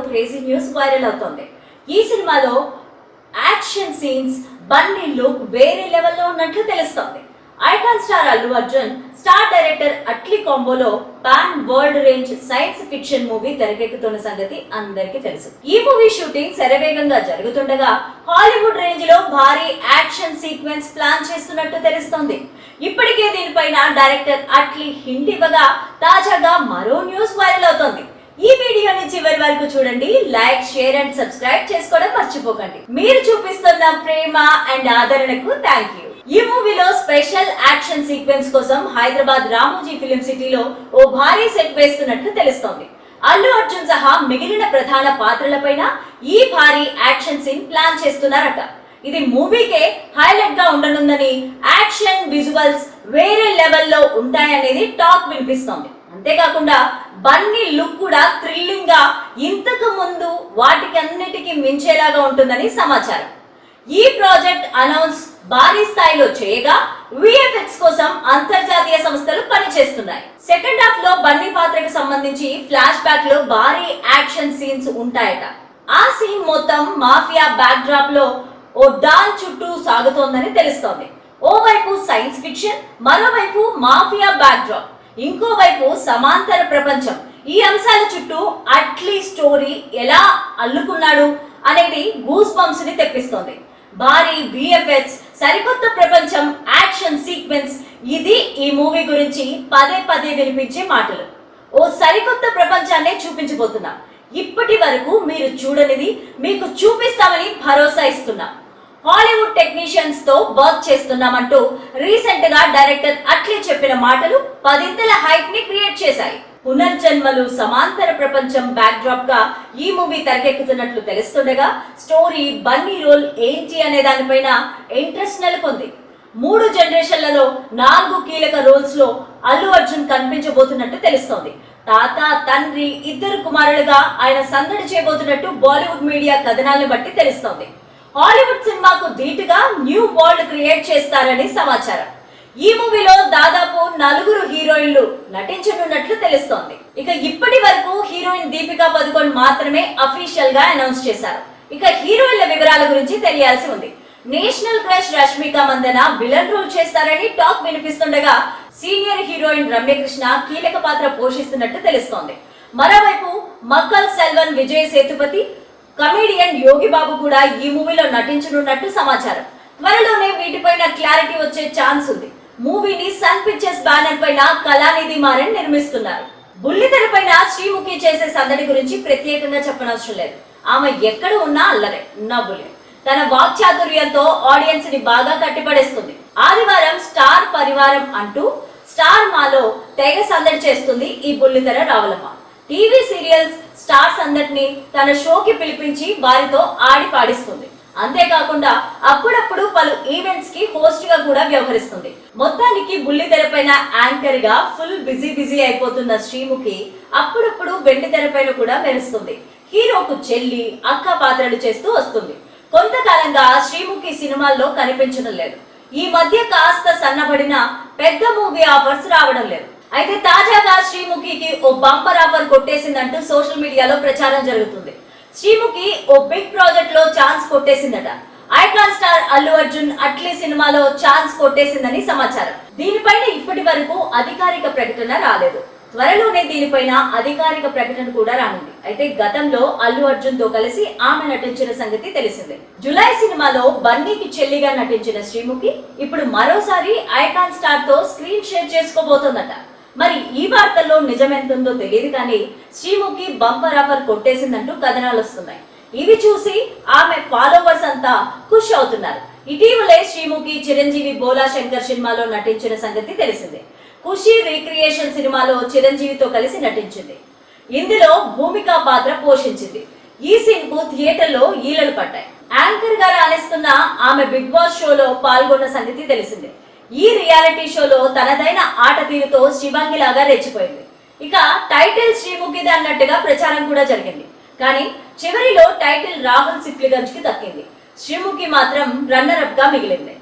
Crazy news viral అవుతోంది. ఈ సినిమాలో యాక్షన్ సీన్స్, బన్నీ లుక్ వేరే లెవెల్లో ఉన్నట్లు తెలుస్తోంది. Icon star Allu Arjun, star director Atlee కాంబోలో pan world range science fiction movie తెరకెక్కుతున్న సంగతి అందరికీ తెలుసు. ఈ మూవీ షూటింగ్ శరవేగంగా జరుగుతుండగా హాలీవుడ్ రేంజ్ లో భారీ యాక్షన్ సీక్వెన్స్ ప్లాన్ చేస్తున్నట్టు తెలుస్తోంది. ఇప్పటికే దీనిపైన డైరెక్టర్ అట్లీ హింట్ ఇవ్వగా తాజాగా మరో న్యూస్ వైరల్ అవుతోంది. ఈ వీడియోని చివరి వరకు చూడండి. లైక్, షేర్ అండ్ సబ్స్క్రైబ్ చేసుకోవడం మర్చిపోకండి. మీరు చూపిస్తున్న ప్రేమ అండ్ ఆదరణకు థ్యాంక్ యూ. ఈ మూవీలో స్పెషల్ యాక్షన్ సీక్వెన్స్ కోసం హైదరాబాద్ రామోజీ ఫిలిం సిటీలో ఓ భారీ సెట్ వేస్తున్నట్లు తెలుస్తోంది. అల్లు అర్జున్ సహా మిగిలిన ప్రధాన పాత్రలపైన ఈ భారీ యాక్షన్ సీన్ ప్లాన్ చేస్తున్నారట. ఇది మూవీకే హైలైట్ గా ఉండనుందని, యాక్షన్ విజువల్స్ వేరే లెవెల్లో ఉంటాయనేది టాక్ వినిపిస్తోంది. అంతేకాకుండా బన్నీ లుక్ కూడా థ్రిల్లింగ్ గా ఇంతకు ముందు వాటికి అన్నిటికీ మించేలాగా ఉంటుందని సమాచారం. ఈ ప్రాజెక్ట్ అనౌన్స్ భారీ స్థాయిలో చేయగా విఎఫ్ఎక్స్ కోసం అంతర్జాతీయ సంస్థలు పనిచేస్తున్నాయి. సెకండ్ హాఫ్ లో బన్నీ పాత్రకు సంబంధించి ఫ్లాష్ బ్యాక్ లో భారీ యాక్షన్ సీన్స్ ఉంటాయట. ఆ సీన్ మొత్తం మాఫియా బ్యాక్ డ్రాప్ లో ఓ డాన్ చుట్టూ సాగుతోందని తెలుస్తోంది. ఓవైపు సైన్స్ ఫిక్షన్, మరోవైపు మాఫియా బ్యాక్ డ్రాప్, ఇంకోవైపు సమాంతర ప్రపంచం. ఈ అంశాల చుట్టూ అట్లీ స్టోరీ ఎలా అల్లుకున్నాడు అనేది గూస్ బంప్స్ ని తెప్పిస్తోంది. భారీ విఎఫ్ఎక్స్, సరికొత్త ప్రపంచం, యాక్షన్ సీక్వెన్స్, ఇది ఈ మూవీ గురించి పదే పదే వినిపించే మాటలు. ఓ సరికొత్త ప్రపంచాన్నే చూపించబోతున్నా. ఇప్పటి వరకు మీరు చూడనిది మీకు చూపిస్తామని భరోసా ఇస్తున్నా. హాలీవుడ్ టెక్నీషియన్స్ తో వర్క్ చేస్తున్నామంటూ రీసెంట్ గా డైరెక్టర్ అట్లీ చెప్పిన మాటలు పదింతల హైప్ ని క్రియేట్ చేశాయి. పునర్జన్మలు, సమాంతర ప్రపంచం బ్యాక్ డ్రాప్ గా ఈ మూవీ తెరకెక్కుతున్నట్లు తెలుస్తుండగా స్టోరీ, బన్నీ రోల్ ఏంటి అనే దానిపైన ఇంట్రెస్ట్ నెలకొంది. 3 జనరేషన్లలో 4 కీలక రోల్స్ లో అల్లు అర్జున్ కనిపించబోతున్నట్టు తెలుస్తోంది. తాత, తండ్రి, 2 కుమారులుగా ఆయన సందడి చేయబోతున్నట్టు బాలీవుడ్ మీడియా కథనాలను బట్టి తెలుస్తోంది. హాలీవుడ్ సినిమాకు ధీటుగా న్యూ వరల్డ్ క్రియేట్ చేస్తారని సమాచారం. ఈ మూవీలో దాదాపు 4 హీరోయిన్లు నటించనున్నట్లు తెలుస్తోంది. ఇక ఇప్పటి వరకు హీరోయిన్ దీపికా పదుకొన్ మాత్రమే అఫీషియల్ గా అనౌన్స్ చేశారు. ఇక హీరోయిన్ల వివరాల గురించి తెలియాల్సి ఉంది. National crush Rashmika Mandanna villain role చేస్తారని టాక్ వినిపిస్తుండగా సీనియర్ హీరోయిన్ రమ్యకృష్ణ కీలక పాత్ర పోషిస్తున్నట్టు తెలుస్తోంది. మరోవైపు మక్కల్ సెల్వన్, విజయ్ సేతుపతి, కమేడియన్ యోగి బాబు కూడా ఈ మూవీలో నటించనున్నట్టు సమాచారం. త్వరలోనే వీటిపైన క్లారిటీ వచ్చే ఛాన్స్ ఉంది. మూవీని సన్ పిక్చర్స్ బ్యానర్ పైన కళానిధి మారన్ నిర్మిస్తున్నారు. బుల్లితెర పైన శ్రీముఖి చేసే సందడి గురించి ప్రత్యేకంగా చెప్పనవసరం లేదు. ఆమె ఎక్కడ ఉన్నా అల్లరే, నవ్వులే. తన వాక్చాతుర్యంతో ఆడియన్స్ ని బాగా కట్టిపడేస్తుంది. ఆదివారం స్టార్ పరివారం అంటూ స్టార్ మాలో తెగ సందడి చేస్తుంది ఈ బుల్లితెర రావులమ్మ. టీవీ సీరియల్స్ స్టార్స్ అందరినీ తన షోకి పిలిపించి వారితో ఆడి పాడిస్తుంది. అంతేకాకుండా అప్పుడప్పుడు పలు ఈవెంట్స్ కి హోస్ట్ గా కూడా వ్యవహరిస్తుంది. మొత్తానికి బుల్లితెర పైన యాంకర్ గా ఫుల్ బిజీ అయిపోతున్న శ్రీముఖి అప్పుడప్పుడు వెండి తెరపైన కూడా మెరుస్తుంది. హీరోకు చెల్లి, అక్క పాత్రలు చేస్తూ వస్తుంది. కొంతకాలంగా శ్రీముఖి సినిమాల్లో కనిపించడం లేదు. ఈ మధ్య కాస్త సన్నబడిన పెద్ద మూవీ ఆఫర్స్ రావడం లేదు. అయితే తాజాగా శ్రీముఖికి ఓ బంపర్ ఆఫర్ కొట్టేసిందంటూ సోషల్ మీడియాలో ప్రచారం జరుగుతుంది. శ్రీముఖి ఓ బిగ్ ప్రాజెక్ట్ లో ఛాన్స్ కొట్టేసిందట. ఐకాన్ స్టార్ అల్లు అర్జున్ అట్లీ సినిమాలో ఛాన్స్ కొట్టేసిందని సమాచారం. దీనిపైన ఇప్పటి వరకు అధికారిక ప్రకటన రాలేదు. త్వరలోనే దీనిపైన అధికారిక ప్రకటన కూడా రానుంది. అయితే గతంలో అల్లు అర్జున్ తో కలిసి ఆమె నటించిన సంగతి తెలిసిందే. జులై సినిమాలో బన్నీకి చెల్లిగా నటించిన శ్రీముఖి ఇప్పుడు మరోసారి ఐకాన్ స్టార్ తో స్క్రీన్ షేర్ చేసుకోబోతోందట. మరి ఈ వార్తల్లో నిజమెంతుందో తెలియదు కానీ శ్రీముఖి బంపర్ ఆఫర్ కొట్టేసిందంటూ కథనాలు వస్తున్నాయి. ఇవి చూసి ఆమె ఫాలోవర్స్ అంతా ఖుష్ అవుతున్నారు. ఇటీవలే శ్రీముఖి చిరంజీవి బోలా శంకర్ సినిమాలో నటించిన సంగతి తెలిసిందే. ఖుషి రీక్రియేషన్ సినిమాలో చిరంజీవితో కలిసి నటించింది. ఇందులో భూమిక పాత్ర పోషించింది. ఈ సీన్ కు థియేటర్లో ఈలలు పడ్డాయి. యాంకర్ గా రాణిస్తున్న ఆమె బిగ్ బాస్ షోలో పాల్గొన్న సంగతి తెలిసిందే. ఈ రియాలిటీ షోలో తనదైన ఆట తీరుతో శివాంగి లాగా రెచ్చిపోయింది. ఇక టైటిల్ శ్రీముఖిది అన్నట్టుగా ప్రచారం కూడా జరిగింది. కానీ చివరిలో టైటిల్ రాహుల్ సిప్లిగంజ్ కి దక్కింది. శ్రీముఖి మాత్రం రన్నర్ అప్ గా మిగిలింది.